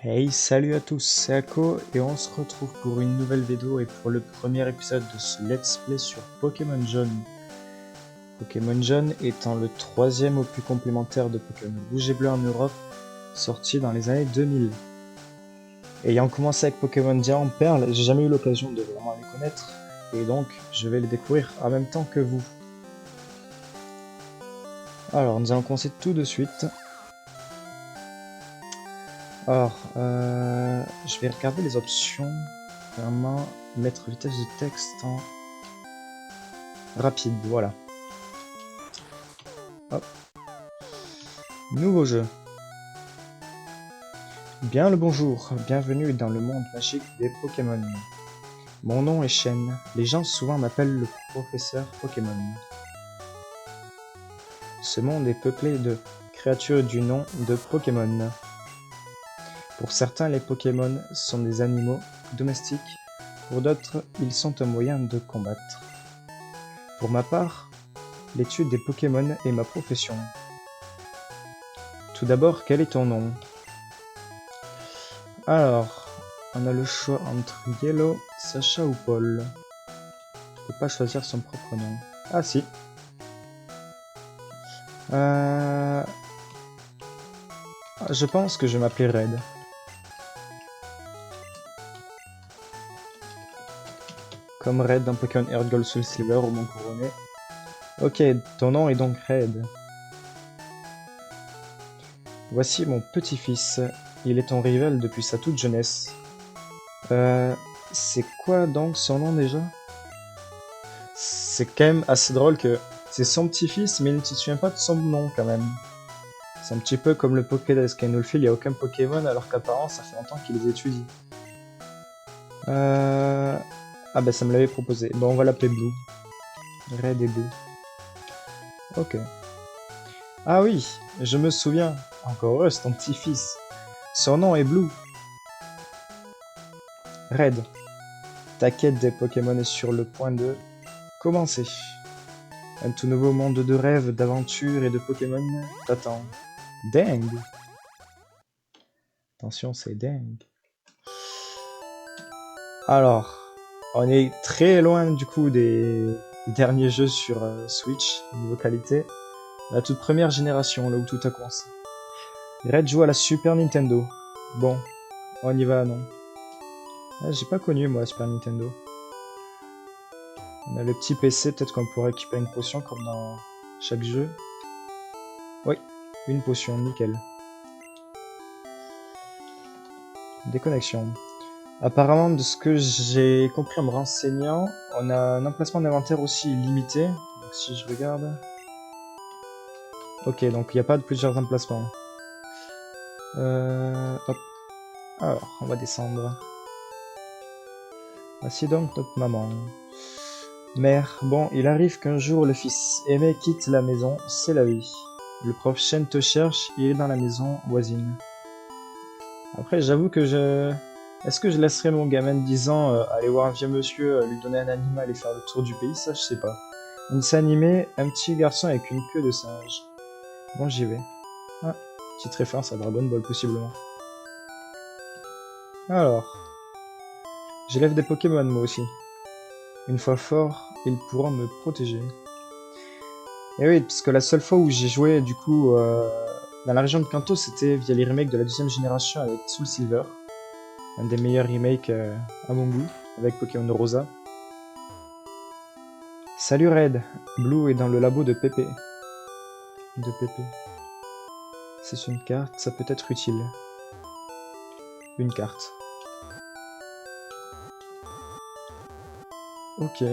Hey, salut à tous, c'est Ako et on se retrouve pour une nouvelle vidéo et pour le premier épisode de ce let's play sur Pokémon Jaune. Pokémon Jaune étant le troisième opus complémentaire de Pokémon Rouge et Bleu en Europe, sorti dans les années 2000. Ayant commencé avec Pokémon Diamant Perle, j'ai jamais eu l'occasion de vraiment les connaître, et donc je vais les découvrir en même temps que vous. Alors, nous allons commencer tout de suite. Alors, je vais regarder les options. Vraiment, mettre vitesse de texte en rapide, voilà. Hop. Nouveau jeu. Bien le bonjour, bienvenue dans le monde magique des Pokémon. Mon nom est Shen, les gens souvent m'appellent le professeur Pokémon. Ce monde est peuplé de créatures du nom de Pokémon. Pour certains, les Pokémon sont des animaux domestiques, pour d'autres, ils sont un moyen de combattre. Pour ma part, l'étude des Pokémon est ma profession. Tout d'abord, quel est ton nom? Alors, on a le choix entre Yellow, Sacha ou Paul. On peut pas choisir son propre nom. Ah si. Je pense que je vais m'appeler Red. Comme Red dans Pokémon Earth Gold Soul Silver ou mon couronné. Ok, ton nom est donc Red. Voici mon petit-fils. Il est ton rival depuis sa toute jeunesse. C'est quoi donc son nom déjà? C'est quand même assez drôle que c'est son petit-fils, mais il ne se souvient pas de son nom quand même. C'est un petit peu comme le Pokédex, quand il nous le file, il n'y a aucun Pokémon, alors qu'apparemment ça fait longtemps qu'il les étudie. Ah bah ça me l'avait proposé. Bon, on va l'appeler Blue. Red et Blue. Ok. Ah oui, je me souviens. Encore heureux, c'est ton petit-fils. Son nom est Blue. Red. Ta quête des Pokémon est sur le point de commencer. Un tout nouveau monde de rêves, d'aventures et de Pokémon t'attend. Dingue. Attention, c'est dingue. Alors, on est très loin du coup des derniers jeux sur Switch, niveau qualité. La toute première génération, là où tout a commencé. Red joue à la Super Nintendo. Bon, on y va, non. Ah, j'ai pas connu moi la Super Nintendo. On a le petit PC, peut-être qu'on pourrait équiper une potion comme dans chaque jeu. Oui, une potion, nickel. Déconnexion. Apparemment, de ce que j'ai compris en me renseignant, on a un emplacement d'inventaire aussi limité. Donc si je regarde... Ok, donc il n'y a pas de plusieurs emplacements. Hop. Alors, on va descendre. Voici donc notre maman. Mère, bon, il arrive qu'un jour le fils aimé quitte la maison, c'est la vie. Le prof Chen te cherche, il est dans la maison voisine. Après, j'avoue que je... Est-ce que je laisserais mon gamin de 10 ans aller voir un vieux monsieur, lui donner un animal et faire le tour du pays? Ça, je sais pas. Un dessin animé, un petit garçon avec une queue de singe. Bon, j'y vais. Ah, petite référence à Dragon Ball, possiblement. Alors, j'élève des Pokémon, moi aussi. Une fois fort, ils pourront me protéger. Et oui, parce que la seule fois où j'ai joué, du coup, dans la région de Kanto, c'était via les remakes de la deuxième génération avec Soul Silver. Un des meilleurs remakes à mon goût, avec Pokémon Rosa. Salut Red, Blue est dans le labo de Pépé. De Pépé. C'est une carte, ça peut être utile. Une carte. Ok,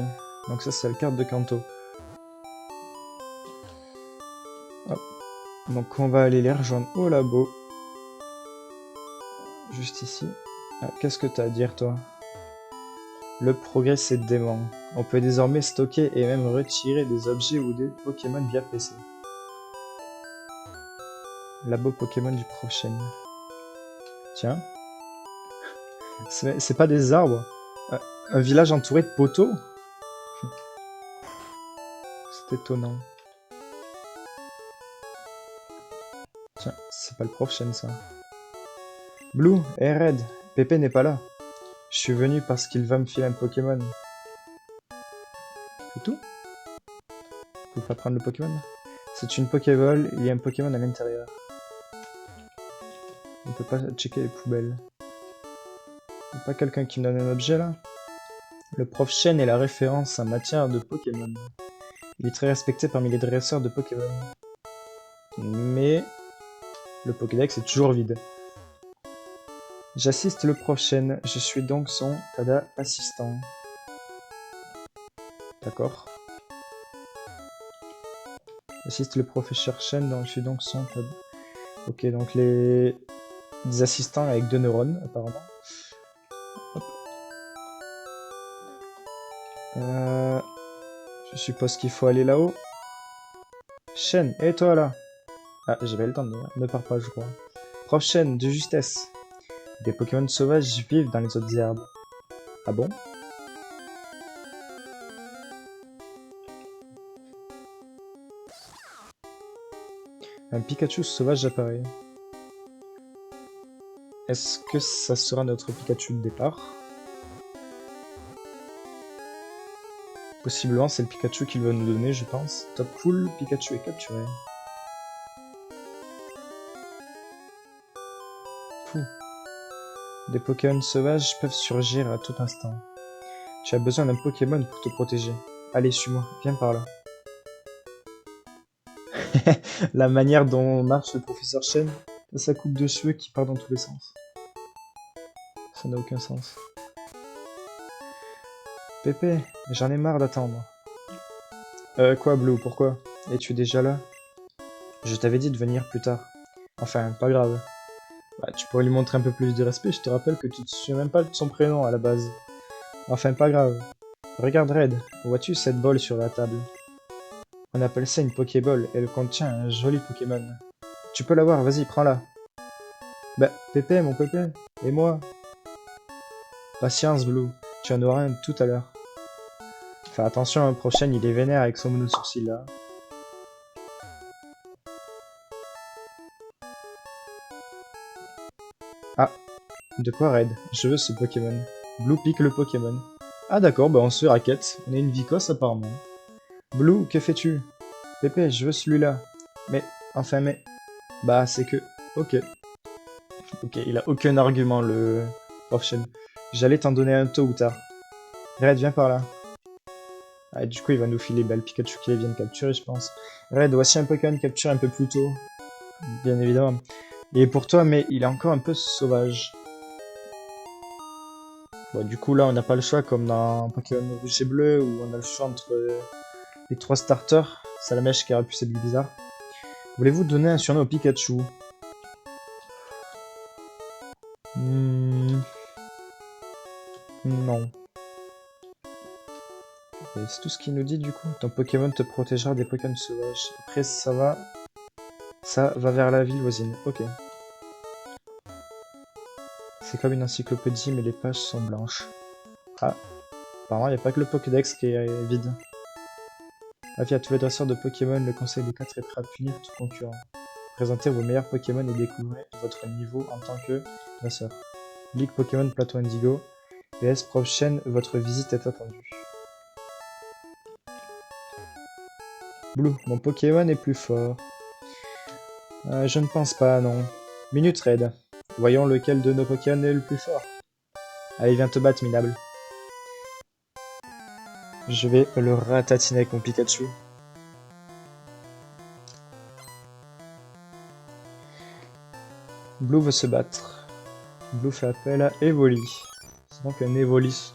donc ça c'est la carte de Kanto. Hop. Donc on va aller les rejoindre au labo. Juste ici. Ah, qu'est-ce que t'as à dire toi? Le progrès c'est dément. On peut désormais stocker et même retirer des objets ou des Pokémon via PC. Labo Pokémon du prochain. Tiens. C'est pas des arbres. Un village entouré de poteaux? C'est étonnant. Tiens, c'est pas le prochain ça. Blue et Red, Pépé n'est pas là. Je suis venu parce qu'il va me filer un Pokémon. C'est tout? Vous pouvez pas prendre le Pokémon? C'est une Pokéball, il y a un Pokémon à l'intérieur. On peut pas checker les poubelles. Il n'y a pas quelqu'un qui me donne un objet là? Le prof Chen est la référence en matière de Pokémon. Il est très respecté parmi les dresseurs de Pokémon. Mais le Pokédex est toujours vide. J'assiste le prof Chen, je suis donc son tada assistant. D'accord. J'assiste le professeur Chen, donc je suis donc son tada. Ok, donc des assistants avec 2 neurones apparemment. Hop. Je suppose qu'il faut aller là-haut. Shen, et toi là? Ah, j'avais le temps de ne pars pas, je crois. Prof Shen, de justesse. Des Pokémon sauvages vivent dans les autres herbes. Ah bon? Un Pikachu sauvage apparaît. Est-ce que ça sera notre Pikachu de départ? Possiblement, c'est le Pikachu qu'il va nous donner, je pense. Top cool, Pikachu est capturé. Fou. Des Pokémon sauvages peuvent surgir à tout instant. Tu as besoin d'un Pokémon pour te protéger. Allez, suis-moi, viens par là. La manière dont marche le professeur Chen, sa coupe de cheveux qui part dans tous les sens. Ça n'a aucun sens. Pépé, j'en ai marre d'attendre. Quoi, Blue, pourquoi? Es-tu déjà là? Je t'avais dit de venir plus tard. Enfin, pas grave. Bah, tu pourrais lui montrer un peu plus de respect, je te rappelle que tu te souviens même pas de son prénom à la base. Enfin, pas grave. Regarde Red, vois-tu cette bolle sur la table? On appelle ça une Pokéball, elle contient un joli Pokémon. Tu peux l'avoir, vas-y, prends-la. Bah, Pépé, mon Pépé, et moi? Patience, Blue, tu en auras un tout à l'heure. Fais attention, hein, prochaine, il est vénère avec son mono-sourcil là. Ah, de quoi Red? Je veux ce Pokémon. Blue pique le Pokémon. Ah d'accord, bah on se raquette. On est une vicose apparemment. Blue, que fais-tu? Pépé, je veux celui-là. Mais, enfin mais... Bah c'est que... Ok. Ok, il a aucun argument le... Prof Chen. J'allais t'en donner un tôt ou tard. Red, viens par là. Ah, du coup il va nous filer le Pikachu qu'il vient de capturer je pense. Red, voici un Pokémon capturé un peu plus tôt. Bien évidemment. Il est pour toi mais il est encore un peu sauvage. Bon, du coup là on n'a pas le choix comme dans Pokémon rouge et bleu où on a le choix entre les 3 starters. Salamèche, Carapuce et Bizarre. Voulez-vous donner un surnom au Pikachu? Non. Et c'est tout ce qu'il nous dit du coup. Ton Pokémon te protégera des Pokémon sauvages. Après ça va vers la ville voisine. Ok. C'est comme une encyclopédie mais les pages sont blanches. Ah. Apparemment il n'y a pas que le Pokédex qui est vide. Avis à tous les dresseurs de Pokémon, le conseil des 4 est prêt à punir tout concurrent. Présentez vos meilleurs Pokémon et découvrez votre niveau en tant que dresseur. Ligue Pokémon Plateau Indigo. PS prochaine, votre visite est attendue. Blue, mon Pokémon est plus fort. Je ne pense pas, non. Minute Raid. Voyons lequel de nos Pokémon est le plus fort. Allez, viens te battre, minable. Je vais le ratatiner avec mon Pikachu. Blue veut se battre. Blue fait appel à Evoli. C'est donc un Evoli.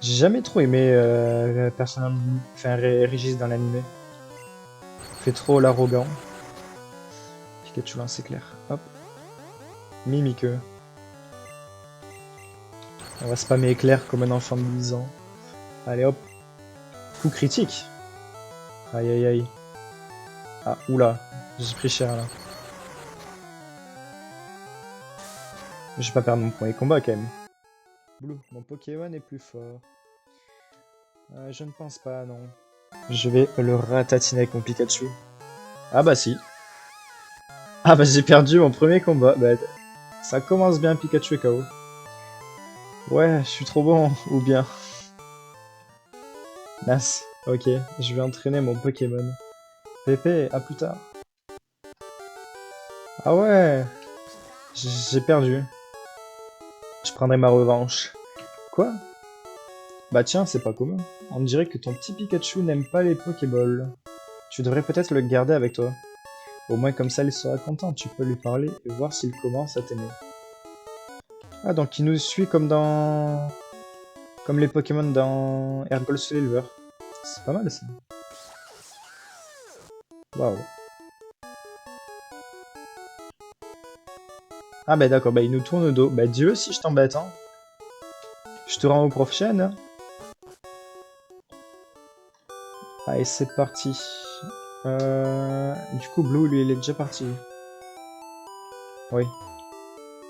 J'ai jamais trop aimé le personnage Blue, enfin Régis dans l'animé. fait trop l'arrogant. Pikachu lance éclair. Hop. Mimique. On va spammer éclair comme un enfant de 10 ans. Allez hop. Coup critique. Aïe aïe aïe. Ah, oula. J'ai pris cher là. Je vais pas perdre mon premier combat quand même. Blue, mon Pokémon est plus fort. Je ne pense pas, non. Je vais le ratatiner avec mon Pikachu. Ah bah si. Ah bah j'ai perdu mon premier combat. Bah, ça commence bien, Pikachu est KO. Ouais, je suis trop bon, ou bien. Mince, ok, je vais entraîner mon Pokémon. Pépé, à plus tard. Ah ouais, j'ai perdu. Je prendrai ma revanche. Quoi? Bah tiens, c'est pas commun. On dirait que ton petit Pikachu n'aime pas les Pokéballs. Tu devrais peut-être le garder avec toi. Au moins comme ça il sera content, tu peux lui parler et voir s'il commence à t'aimer. Ah donc il nous suit comme dans... Comme les Pokémon dans Air Gold Silver. C'est pas mal ça. Waouh. Ah bah d'accord, bah il nous tourne le dos. Bah dis-le si je t'embête hein. Je te rends au prochain. Hein. Allez c'est parti. Du coup Blue lui il est déjà parti. Oui.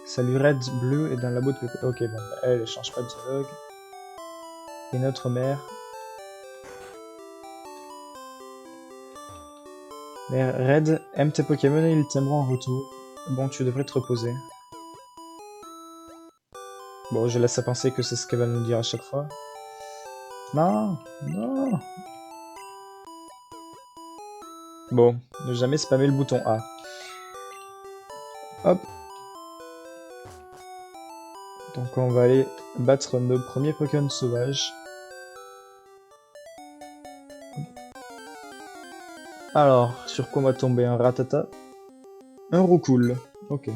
Salut Red, Bleu est dans le labo de Pépé. Ok, bon, bah, elle change pas de dialogue. Et notre mère. Mais Red aime tes Pokémon et ils t'aimeront en retour. Bon, tu devrais te reposer. Bon, je laisse à penser que c'est ce qu'elle va nous dire à chaque fois. Non, non. Bon, ne jamais spammer le bouton A. Hop. Donc on va aller battre nos premiers Pokémon sauvages. Alors, sur quoi on va tomber? Un Rattata? Un Roucoule. Ok.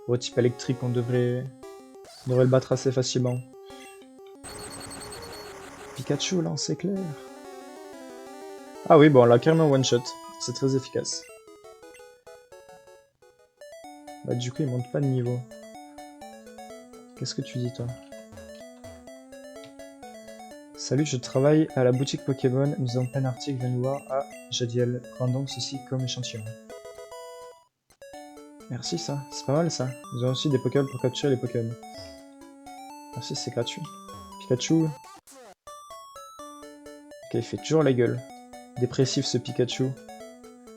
Au type électrique, on devrait le battre assez facilement. Pikachu, lance éclair. Ah oui, bon, on l'a carrément one-shot. C'est très efficace. Bah du coup, il monte pas de niveau. Qu'est-ce que tu dis, toi? Salut, je travaille à la boutique Pokémon. Nous avons plein d'articles, viens nous voir. Ah, Jadiel. Prends donc ceci comme échantillon. Merci, ça. C'est pas mal, ça. Nous avons aussi des Pokéballs pour capturer les Pokémon. Merci, c'est gratuit. Pikachu. Ok, il fait toujours la gueule. Dépressif, ce Pikachu.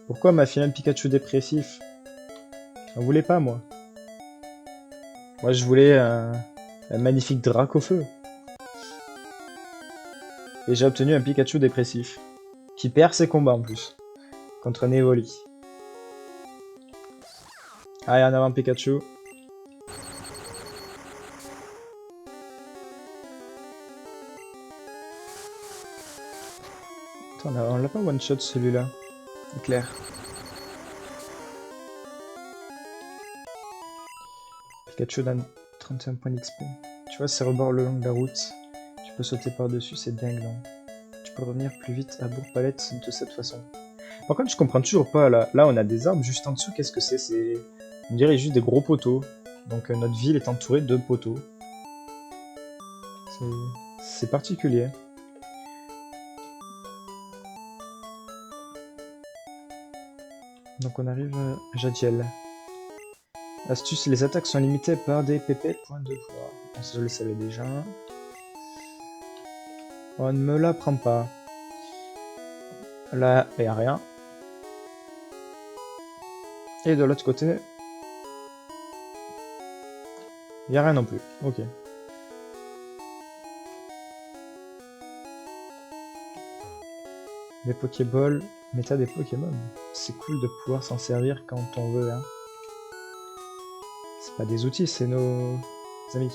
Pourquoi m'a filé un Pikachu dépressif? J'en voulais pas, moi. Moi, je voulais un magnifique drac au feu. Et j'ai obtenu un Pikachu dépressif. Qui perd ses combats, en plus. Contre un Evoli. Allez, en avant, Pikachu. Attends, on l'a pas one-shot, celui-là. Éclair. Pikachu donne 31 points d'XP. Tu vois ces rebords le long de la route. Tu peux sauter par-dessus, c'est dingue, non? Tu peux revenir plus vite à Bourg-Palette de cette façon. Par contre, je comprends toujours pas, là on a des arbres juste en dessous, qu'est-ce que c'est? On dirait juste des gros poteaux. Donc notre ville est entourée de poteaux. C'est particulier. Donc on arrive à Jadiel. Astuce, les attaques sont limitées par des PP points de pouvoir. Bon, ça je le savais déjà. On ne me la prend pas. Là, il n'y a rien. Et de l'autre côté, il n'y a rien non plus. Ok. Des Pokéballs, méta des Pokémon. C'est cool de pouvoir s'en servir quand on veut. Hein. C'est pas des outils, c'est nos amis.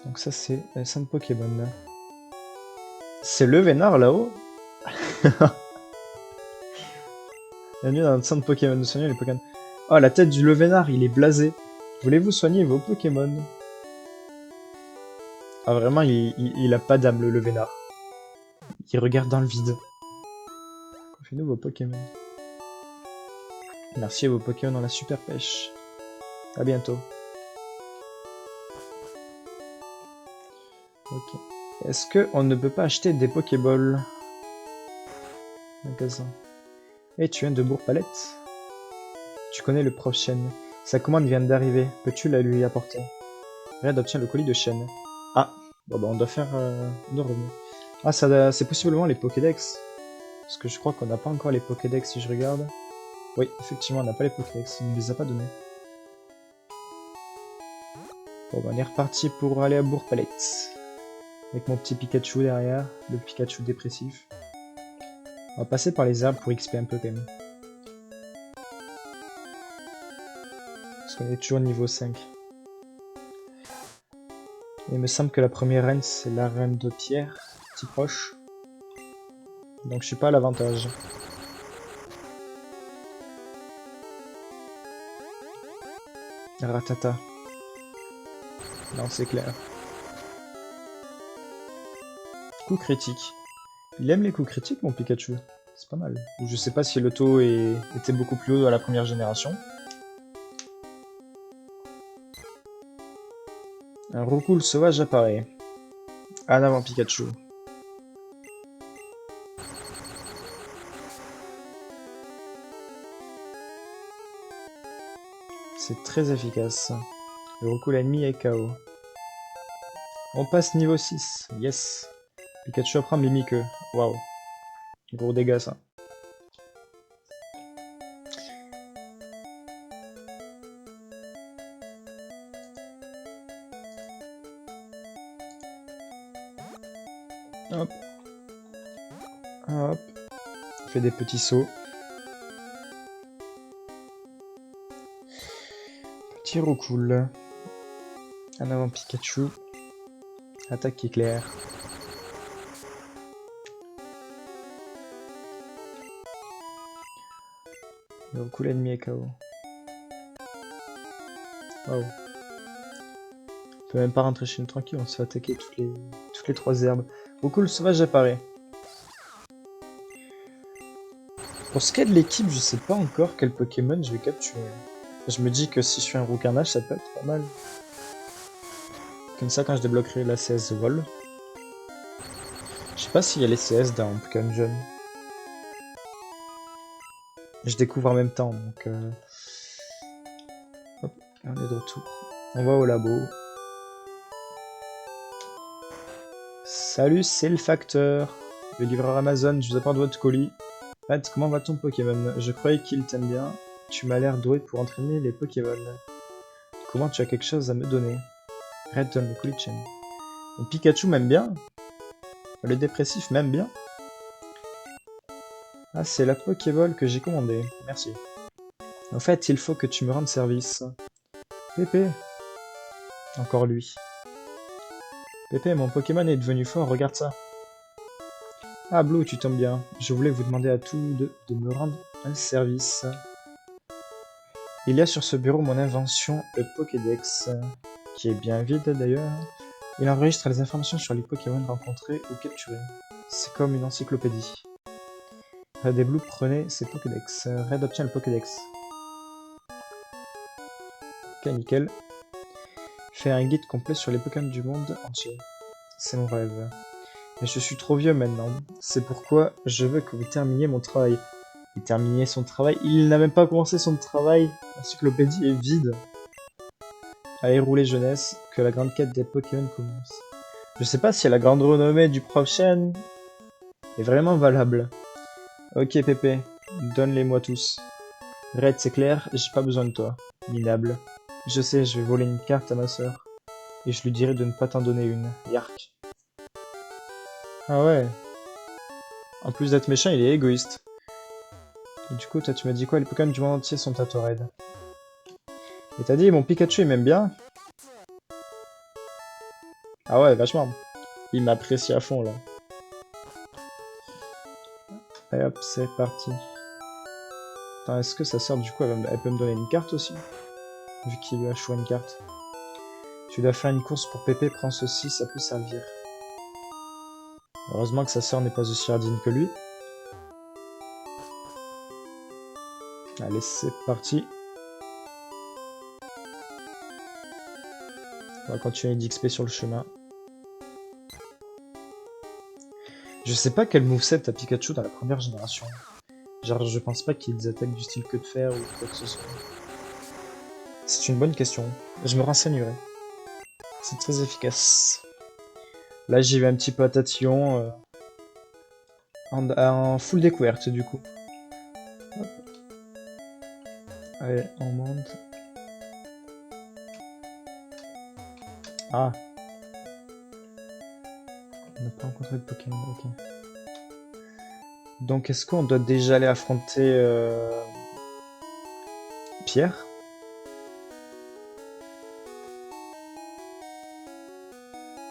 Donc ça c'est un centre Pokémon. C'est le Vénard là-haut. Bienvenue dans notre centre Pokémon, nous soignons les Pokémon. Oh, la tête du Levénard, il est blasé. Voulez-vous soigner vos Pokémon? Ah, vraiment, il a pas d'âme, le Levénard. Il regarde dans le vide. Fais-nous vos Pokémon. Merci à vos Pokémon dans la super pêche. À bientôt. Ok. Est-ce qu'on ne peut pas acheter des Pokéballs? Magasin. Et tu viens de Bourg-Palette? Tu connais le prof Chen. Sa commande vient d'arriver. Peux-tu la lui apporter? Red obtient le colis de Chen. Ah, bon bah on doit faire nos revenus. Ah, ça, c'est possiblement les Pokédex. Parce que je crois qu'on n'a pas encore les Pokédex si je regarde. Oui, effectivement, on n'a pas les Pokédex. Il ne les a pas donnés. Bon bah on est reparti pour aller à Bourg-Palette. Avec mon petit Pikachu derrière, le Pikachu dépressif. On va passer par les arbres pour XP un peu quand même. Parce qu'on est toujours niveau 5. Et il me semble que la première reine c'est la reine de pierre, petit proche. Donc je suis pas à l'avantage. Ratata. Non, c'est clair. Coup critique. Il aime les coups critiques, mon Pikachu. C'est pas mal. Je sais pas si le taux était beaucoup plus haut à la première génération. Un roucoule sauvage apparaît. En avant, Pikachu. C'est très efficace. Le roucoule ennemi est KO. On passe niveau 6. Yes. Pikachu apprend Mimique. Waouh. Gros dégâts ça. Hop. Hop. On fait des petits sauts. Petit roucoule. En avant Pikachu. Attaque éclair. Le roucoule ennemi est KO. Waouh. On peut même pas rentrer chez nous tranquille, on se fait attaquer toutes les 3 herbes. Roucoule sauvage apparaît. Pour ce qui est de l'équipe, je sais pas encore quel Pokémon je vais capturer. Je me dis que si je fais un roucarnage, ça peut être pas mal. Comme ça, quand je débloquerai la CS vol. Je sais pas s'il y a les CS dans Pokémon Jeune. Je découvre en même temps, donc... Hop, on est de retour. On va au labo. Salut, c'est le facteur. Le livreur Amazon, je vous apporte votre colis. Red, comment va ton Pokémon? Je croyais qu'il t'aime bien. Tu m'as l'air doué pour entraîner les Pokémon. Comment tu as quelque chose à me donner? Red donne le colis de Chen. Mon Pikachu m'aime bien. Le dépressif m'aime bien. Ah, c'est la Pokéball que j'ai commandée. Merci. En fait, il faut que tu me rendes service. Pépé. Encore lui. Pépé, mon Pokémon est devenu fort, regarde ça. Ah, Blue, tu tombes bien. Je voulais vous demander à tous deux de me rendre un service. Il y a sur ce bureau mon invention, le Pokédex, qui est bien vide d'ailleurs. Il enregistre les informations sur les Pokémon rencontrés ou capturés. C'est comme une encyclopédie. Red et Blue prenaient ces Pokédex. Red obtient le Pokédex. Ok, nickel. Faire un guide complet sur les Pokémon du monde entier. C'est mon rêve. Mais je suis trop vieux maintenant. C'est pourquoi je veux que vous terminiez mon travail. Il terminait son travail. Il n'a même pas commencé son travail. L'encyclopédie est vide. Allez, rouler jeunesse, que la grande quête des Pokémon commence. Je sais pas si la grande renommée du prof Chen est vraiment valable. Ok Pépé, donne-les-moi tous. Red, c'est clair, j'ai pas besoin de toi. Minable. Je sais, je vais voler une carte à ma sœur. Et je lui dirai de ne pas t'en donner une. Yark. Ah ouais. En plus d'être méchant, il est égoïste. Et du coup, toi, tu m'as dit quoi? Les Pokémon du monde entier sont à toi, Red. Et t'as dit, mon Pikachu, il m'aime bien? Ah ouais, vachement. Il m'apprécie à fond, là. Allez hop, c'est parti. Attends, est-ce que sa sœur, du coup, elle peut me donner une carte aussi? Vu qu'il lui a choisi une carte. Tu dois faire une course pour Pépé, prends ceci, ça peut servir. Heureusement que sa sœur n'est pas aussi hardine que lui. Allez, c'est parti. On va continuer d'XP sur le chemin. Je sais pas quel moveset a Pikachu dans la première génération. Genre, je pense pas qu'ils attaquent du style queue de fer ou quoi que ce soit. C'est une bonne question. Je me renseignerai. C'est très efficace. Là, j'y vais un petit peu à tatillon. En full découverte, du coup. Hop. Allez, on monte. Ah. On n'a pas rencontré de Pokémon, ok. Donc, est-ce qu'on doit déjà aller affronter Pierre?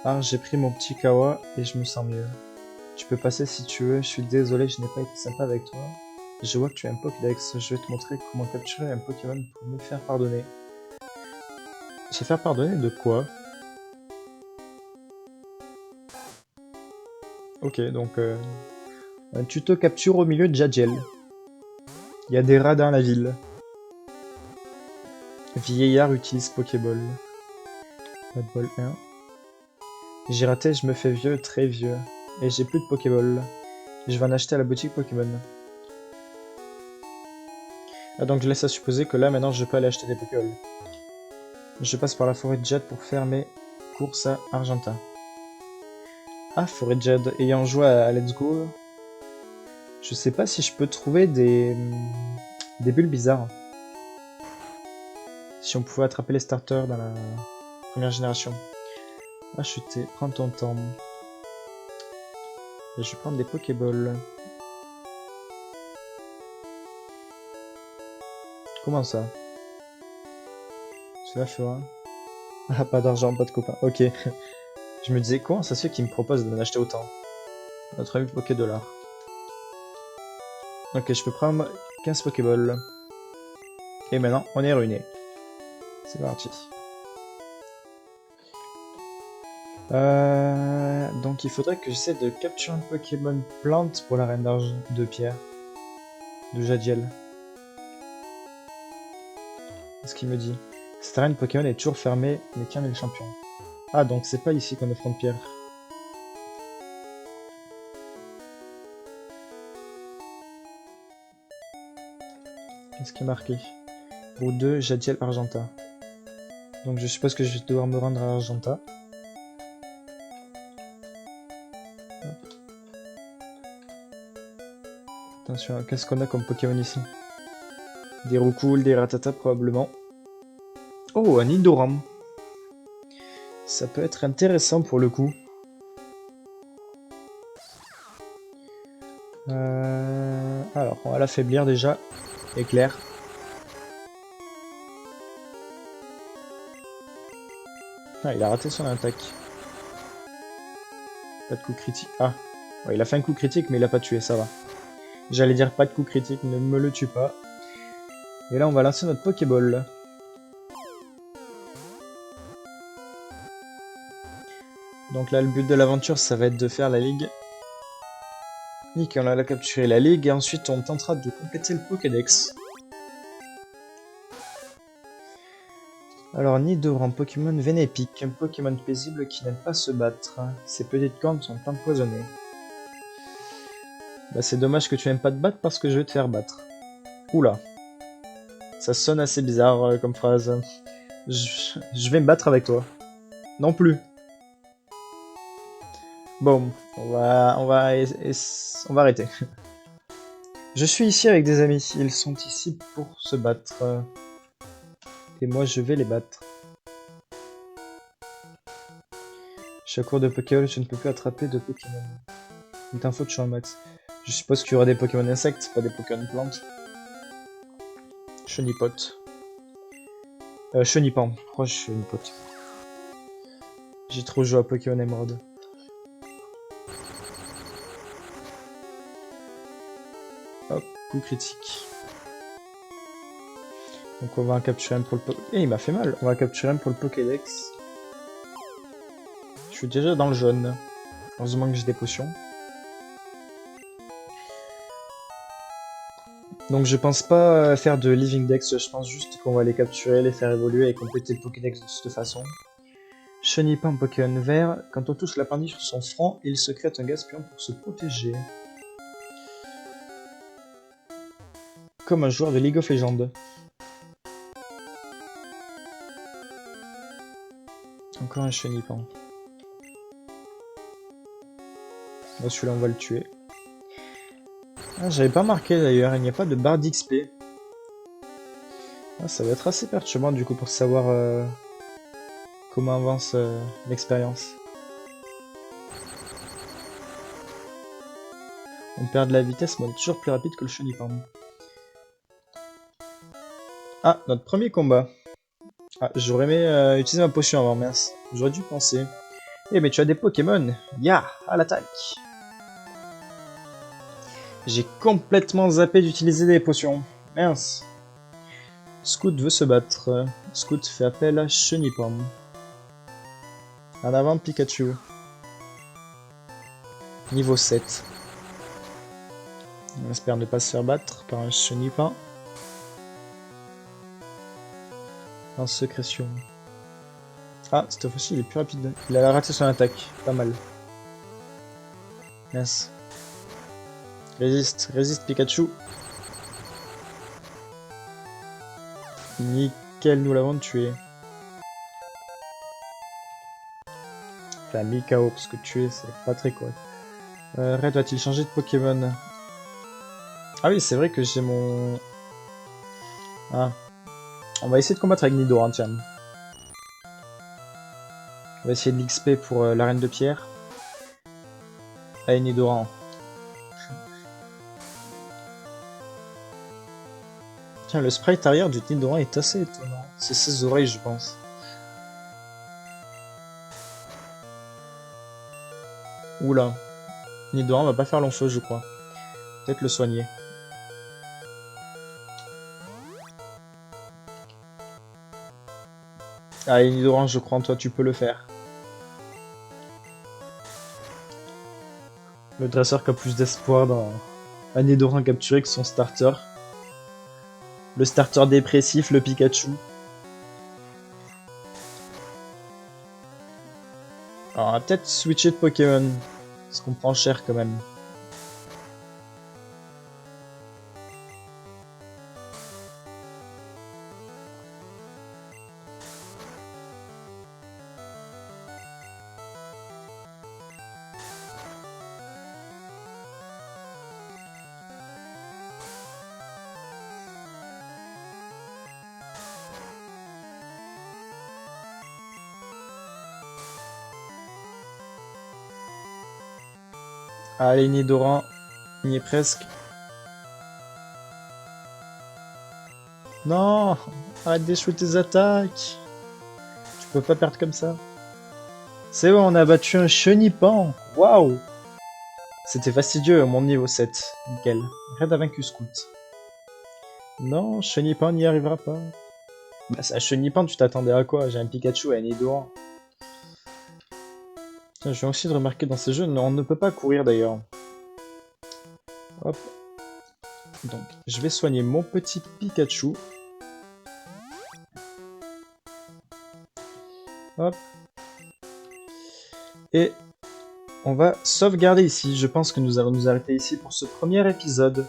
Ah, j'ai pris mon petit Kawa et je me sens mieux. Tu peux passer si tu veux, je suis désolé, je n'ai pas été sympa avec toi. Je vois que tu as un Pokédex, je vais te montrer comment capturer un Pokémon pour me faire pardonner. Se faire pardonner de quoi? Ok, donc un tuto capture au milieu de Jadiel. Il y a des rats dans la ville. Vieillard utilise Pokéball. Pokéball 1. J'ai raté, je me fais vieux, très vieux. Et j'ai plus de Pokéball. Je vais en acheter à la boutique Pokémon. Ah donc je laisse à supposer que là maintenant je peux aller acheter des Pokéballs. Je passe par la forêt de Jade pour faire mes courses à Argenta. Ah, forêt de Jade, ayant joué à Let's Go, je sais pas si je peux trouver des bulles bizarres. Si on pouvait attraper les starters dans la première génération. Acheter, prends ton temps. Et je vais prendre des Pokéballs. Comment ça? Cela fera. Ah, pas d'argent, pas de copains. Ok. Je me disais, comment ça se fait qu'il me propose d'en acheter autant? Notre ami Pokédollar. Ok, je peux prendre 15 Pokéballs. Et maintenant, on est ruiné. C'est parti. Donc il faudrait que j'essaie de capturer un Pokémon plante pour la reine d'argent de pierre. De Jadiel. C'est ce qu'il me dit. Cette arène Pokémon est toujours fermée, mais qu'un est le champion. Ah, donc c'est pas ici qu'on affronte Pierre. Qu'est-ce qui est marqué? Route 2, Jadiel Argenta. Donc je suppose que je vais devoir me rendre à Argenta. Hop. Attention, qu'est-ce qu'on a comme Pokémon ici? Des Roucoule, des Ratata probablement. Oh, un Nidoram. Ça peut être intéressant pour le coup. Alors, on va l'affaiblir déjà. Éclair. Ah, il a raté son attaque. Pas de coup critique. Ah, ouais, il a fait un coup critique, mais il a pas tué, ça va. J'allais dire pas de coup critique, ne me le tue pas. Et là, on va lancer notre Pokéball. Donc là, le but de l'aventure, ça va être de faire la ligue. Nickel, on a capturé la ligue, et ensuite on tentera de compléter le Pokédex. Alors, Nidoran, Pokémon Vénépique, un Pokémon paisible qui n'aime pas se battre. Ses petites cornes sont empoisonnées. Bah, c'est dommage que tu n'aimes pas te battre parce que je vais te faire battre. Oula. Ça sonne assez bizarre comme phrase. Je vais me battre avec toi. Non plus. Bon, on va arrêter. Je suis ici avec des amis. Ils sont ici pour se battre. Et moi, je vais les battre. Chaque cours de Pokéball, je ne peux plus attraper de Pokémon. Il t'en faut de un max. Je suppose qu'il y aura des Pokémon insectes, pas des Pokémon plantes. Chenipote. Chenipan. Pourquoi Chenipote? J'ai trop joué à Pokémon Emerald. Hop, coup critique. Donc on va en capturer un pour le Pokédex. Eh, il m'a fait mal. On va capturer un pour le Pokédex. Je suis déjà dans le jaune. Heureusement que j'ai des potions. Donc je pense pas faire de Living Dex, je pense juste qu'on va les capturer, les faire évoluer et compléter le Pokédex de cette façon. Chenipan Pokémon vert, quand on touche l'appendice sur son front, il secrète un gaz puant pour se protéger. Comme un joueur de League of Legends. Encore un Chenipan. Bon, celui-là on va le tuer. Ah, j'avais pas marqué d'ailleurs, il n'y a pas de barre d'XP. Ah, ça va être assez perturbant du coup pour savoir comment avance l'expérience. On perd de la vitesse, mais on est toujours plus rapide que le Chenipan. Ah, notre premier combat. Ah, j'aurais aimé utiliser ma potion avant, mince. J'aurais dû penser. Eh, mais tu as des Pokémon. Ya, à l'attaque. J'ai complètement zappé d'utiliser des potions. Mince. Scout veut se battre. Scout fait appel à Chenipan. En avant, Pikachu. Niveau 7. On espère ne pas se faire battre par un Chenipan. En sécrétion. Ah, cette fois-ci, il est plus rapide. Il a raté son attaque. Pas mal. Mince. Résiste, résiste Pikachu. Nickel, nous l'avons tué. Enfin, mis KO, parce que tuer, c'est pas très correct. Red va-t-il changer de Pokémon? Ah oui, c'est vrai que j'ai mon... Ah. On va essayer de combattre avec Nidoran, tiens. On va essayer de l'XP pour l'arène de pierre. Allez, Nidoran. Tiens, le sprite arrière du Nidoran est assez étonnant. C'est ses oreilles, je pense. Oula. Nidoran va pas faire long feu, je crois. Peut-être le soigner. Allez, Nidoran, je crois en toi, tu peux le faire. Le dresseur qui a plus d'espoir dans un Nidoran capturé que son starter. Le starter dépressif, le Pikachu. Alors, on va peut-être switcher de Pokémon. Parce qu'on prend cher quand même. Allez, Nidoran, il y est presque. Non, arrête d'échouer tes attaques. Tu peux pas perdre comme ça. C'est bon, on a battu un Chenipan. Waouh. C'était fastidieux, mon niveau 7. Nickel. Red a vaincu Scout. Non, Chenipan n'y arrivera pas. Bah, c'est un Chenipan, tu t'attendais à quoi? J'ai un Pikachu et un Nidoran. Tiens, je viens aussi de remarquer dans ces jeux, on ne peut pas courir d'ailleurs. Hop. Donc, je vais soigner mon petit Pikachu. Hop. Et on va sauvegarder ici. Je pense que nous allons nous arrêter ici pour ce premier épisode.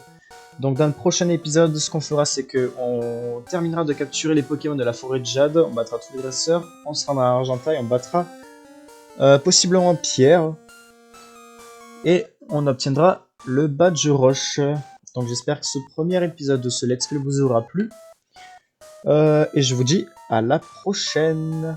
Donc dans le prochain épisode, ce qu'on fera, c'est que on terminera de capturer les Pokémon de la forêt de Jade. On battra tous les dresseurs. On sera dans Argenteuil, on battra possiblement Pierre. Et on obtiendra le badge Roche. Donc j'espère que ce premier épisode de ce Let's Play vous aura plu. Et je vous dis à la prochaine.